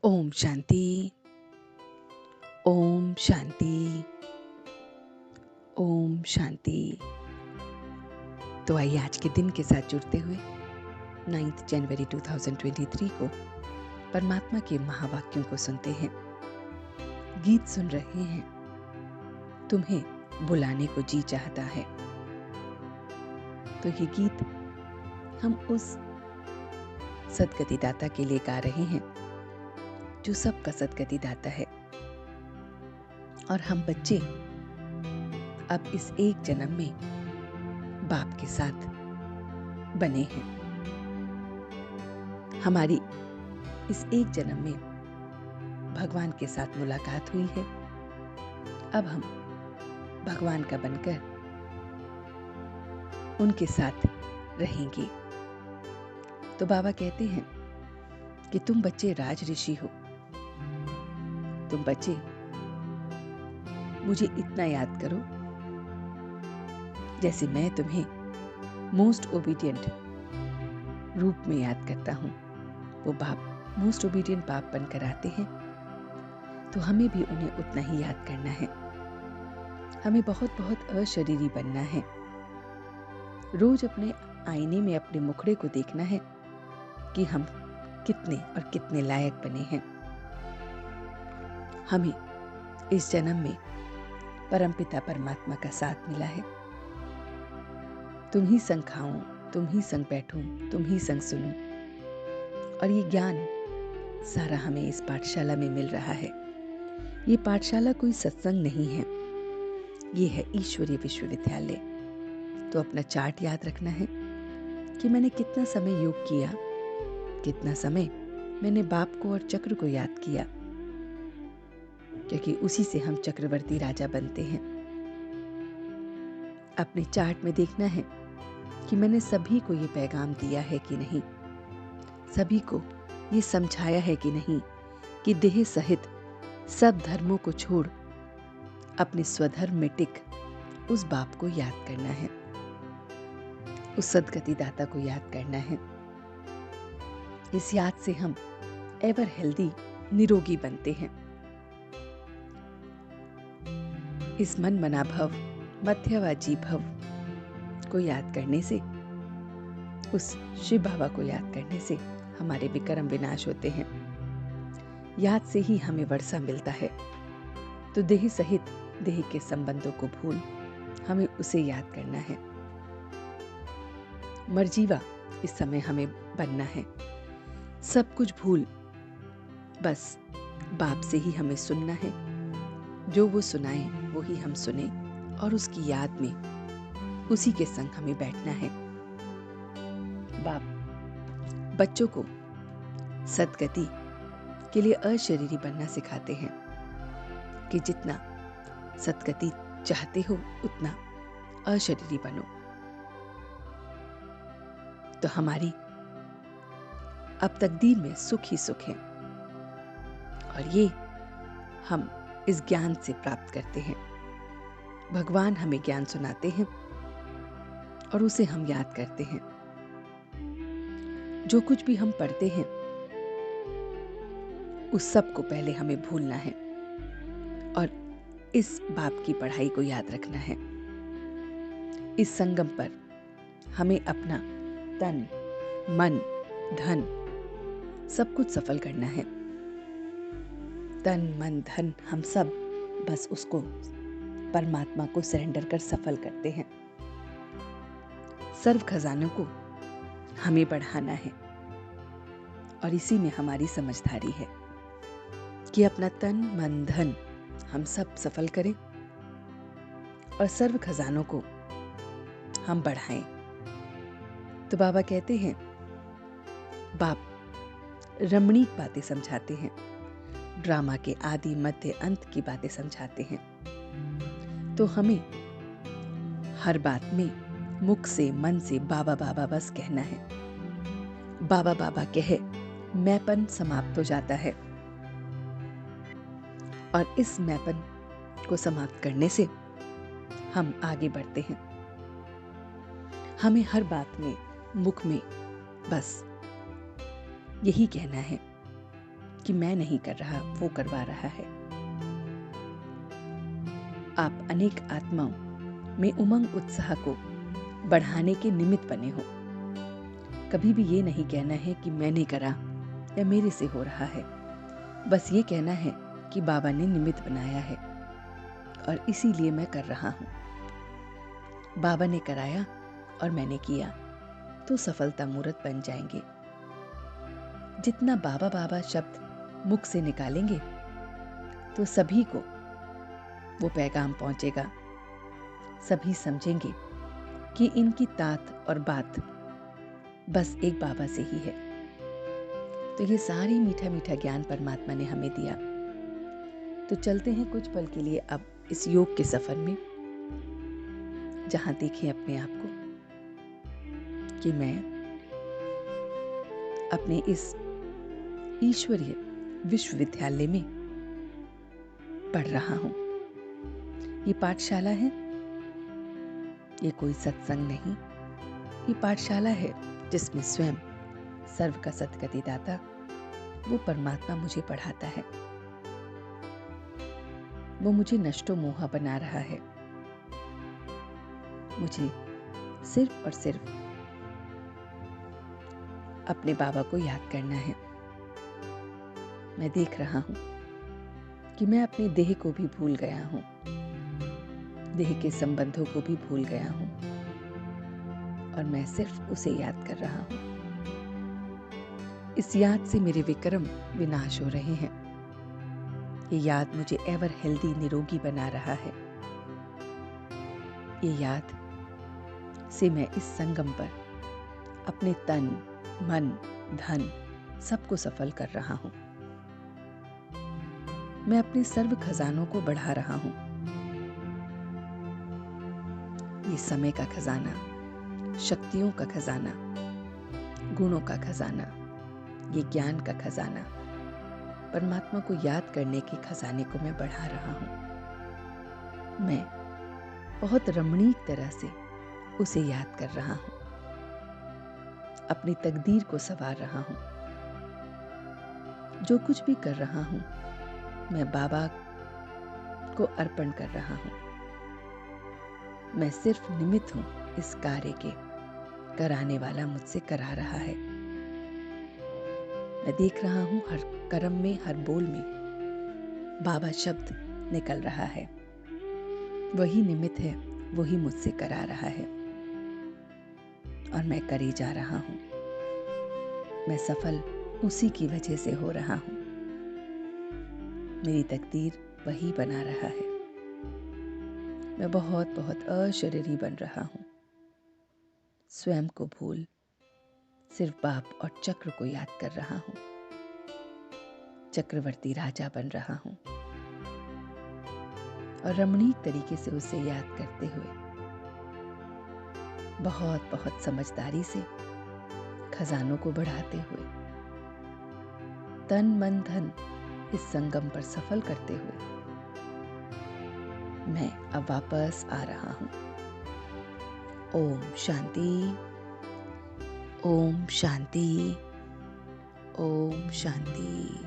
ओम शांति। ओम शांति। ओम शांति। तो आइए आज के दिन के साथ जुड़ते हुए 9 जनवरी 2023 को परमात्मा के महावाक्यों को सुनते हैं। गीत सुन रहे हैं, तुम्हें बुलाने को जी चाहता है। तो ये गीत हम उस सद्गति दाता के लिए गा रहे हैं जो सबका सद्गति दाता है। और हम बच्चे अब इस एक जन्म में बाप के साथ बने हैं। हमारी इस एक जन्म में भगवान के साथ मुलाकात हुई है। अब हम भगवान का बनकर उनके साथ रहेंगे। तो बाबा कहते हैं कि तुम बच्चे राज ऋषि हो। तुम बच्चे मुझे इतना याद करो जैसे मैं तुम्हें मोस्ट ओबीडियंट रूप में याद करता हूं। वो बाप मोस्ट ओबीडियंट बाप बनकर आते हैं तो हमें भी उन्हें उतना ही याद करना है। हमें बहुत बहुत अशरीरी बनना है। रोज अपने आईने में अपने मुखड़े को देखना है कि हम कितने और कितने लायक बने हैं। हमें इस जन्म में परमपिता परमात्मा का साथ मिला है। तुम ही संग खाऊं, तुम ही संग बैठूं, तुम ही संग सुनूं। और ये ज्ञान सारा हमें इस पाठशाला में मिल रहा है। ये पाठशाला कोई सत्संग नहीं है, ये है ईश्वरीय विश्वविद्यालय। तो अपना चार्ट याद रखना है कि मैंने कितना समय योग किया, कितना समय मैंने बाप को और चक्र को याद किया, क्योंकि उसी से हम चक्रवर्ती राजा बनते हैं। अपने चार्ट में देखना है कि मैंने सभी को ये पैगाम दिया है कि नहीं, सभी को ये समझाया है कि नहीं कि देह सहित सब धर्मों को छोड़ अपने स्वधर्म में टिक उस बाप को याद करना है, उस सद्गति दाता को याद करना है। इस याद से हम एवर हेल्दी निरोगी बनते हैं। इस मन मना भव मध्यवाजी भव को याद करने से, उस शिव बाबा को याद करने से हमारे विक्रम विनाश होते हैं। याद से ही हमें वर्षा मिलता है। तो देह सहित देह के संबंधों को भूल हमें उसे याद करना है। मर्जीवा इस समय हमें बनना है। सब कुछ भूल बस बाप से ही हमें सुनना है। जो वो सुनाए वो ही हम सुने और उसकी याद में उसी के संग हमें बैठना है। बाप बच्चों को सद्गति के लिए अशरीरी बनना सिखाते हैं कि जितना सद्गति चाहते हो उतना अशरीरी बनो। तो हमारी अब तकदीर में सुख ही सुख है और ये हम इस ज्ञान से प्राप्त करते हैं। भगवान हमें ज्ञान सुनाते हैं और उसे हम याद करते हैं। जो कुछ भी हम पढ़ते हैं उस सब को पहले हमें भूलना है और इस बाप की पढ़ाई को याद रखना है। इस संगम पर हमें अपना तन मन धन सब कुछ सफल करना है। तन मन धन हम सब बस उसको परमात्मा को सरेंडर कर सफल करते हैं। सर्व खजानों को हमें बढ़ाना है और इसी में हमारी समझदारी है कि अपना तन मन धन हम सब सफल करें और सर्व खजानों को हम बढ़ाएं। तो बाबा कहते हैं, बाप रमणीक बातें समझाते हैं, ड्रामा के आदि मध्य अंत की बातें समझाते हैं। तो हमें हर बात में मुख से मन से बाबा बाबा बस कहना है। बाबा बाबा कहे मैंपन समाप्त हो जाता है और इस मैंपन को समाप्त करने से हम आगे बढ़ते हैं। हमें हर बात में मुख में बस यही कहना है कि मैं नहीं कर रहा, वो करवा रहा है। आप अनेक आत्माओं में उमंग उत्साह को बढ़ाने के निमित्त बने हो। कभी भी ये नहीं कहना है कि मैंने करा या मेरे से हो रहा है। बस ये कहना है कि बाबा ने निमित्त बनाया है और इसीलिए मैं कर रहा हूँ। बाबा ने कराया और मैंने किया तो सफलता मूर्त बन जाएंगे। जितना बाबा बाबा शब्द मुख से निकालेंगे तो सभी को वो पैगाम पहुंचेगा। सभी समझेंगे कि इनकी तात और बात बस एक बाबा से ही है। तो ये सारी मीठा मीठा ज्ञान परमात्मा ने हमें दिया। तो चलते हैं कुछ पल के लिए अब इस योग के सफर में, जहां देखें अपने आप को कि मैं अपने इस ईश्वरीय विश्वविद्यालय में पढ़ रहा हूं। ये पाठशाला है, ये कोई सत्संग नहीं। ये पाठशाला है जिसमें स्वयं सर्व का सद्गति दाता वो परमात्मा मुझे पढ़ाता है। वो मुझे नष्टो मोहा बना रहा है। मुझे सिर्फ और सिर्फ अपने बाबा को याद करना है। मैं देख रहा हूं कि मैं अपने देह को भी भूल गया हूं, देह के संबंधों को भी भूल गया हूं और मैं सिर्फ उसे याद कर रहा हूं। इस याद से मेरे विक्रम विनाश हो रहे हैं। ये याद मुझे एवर हेल्दी निरोगी बना रहा है। ये याद से मैं इस संगम पर अपने तन, मन, धन सबको सफल कर रहा हूं। मैं अपने सर्व खजानों को बढ़ा रहा हूं। ये समय का खजाना, शक्तियों का खजाना, गुणों का खजाना, ये ज्ञान का खजाना, परमात्मा को याद करने के खजाने को मैं बढ़ा रहा हूं। मैं बहुत रमणीक तरह से उसे याद कर रहा हूं। अपनी तकदीर को संवार रहा हूं। जो कुछ भी कर रहा हूं मैं बाबा को अर्पण कर रहा हूं। मैं सिर्फ निमित्त हूं इस कार्य के, कराने वाला मुझसे करा रहा है। मैं देख रहा हूं हर कर्म में, हर बोल में बाबा शब्द निकल रहा है। वही निमित्त है, वही मुझसे करा रहा है और मैं करे जा रहा हूं। मैं सफल उसी की वजह से हो रहा हूं। मेरी तकदीर वही बना रहा है। मैं बहुत बहुत अशरीरी बन रहा हूं। स्वयं को भूल सिर्फ बाप और चक्र को याद कर रहा हूं। चक्रवर्ती राजा बन रहा हूं और रमणीक तरीके से उसे याद करते हुए बहुत बहुत समझदारी से खजानों को बढ़ाते हुए तन मन धन इस संगम पर सफल करते हुए मैं अब वापस आ रहा हूं। ओम शांति, ओम शांति, ओम शांति।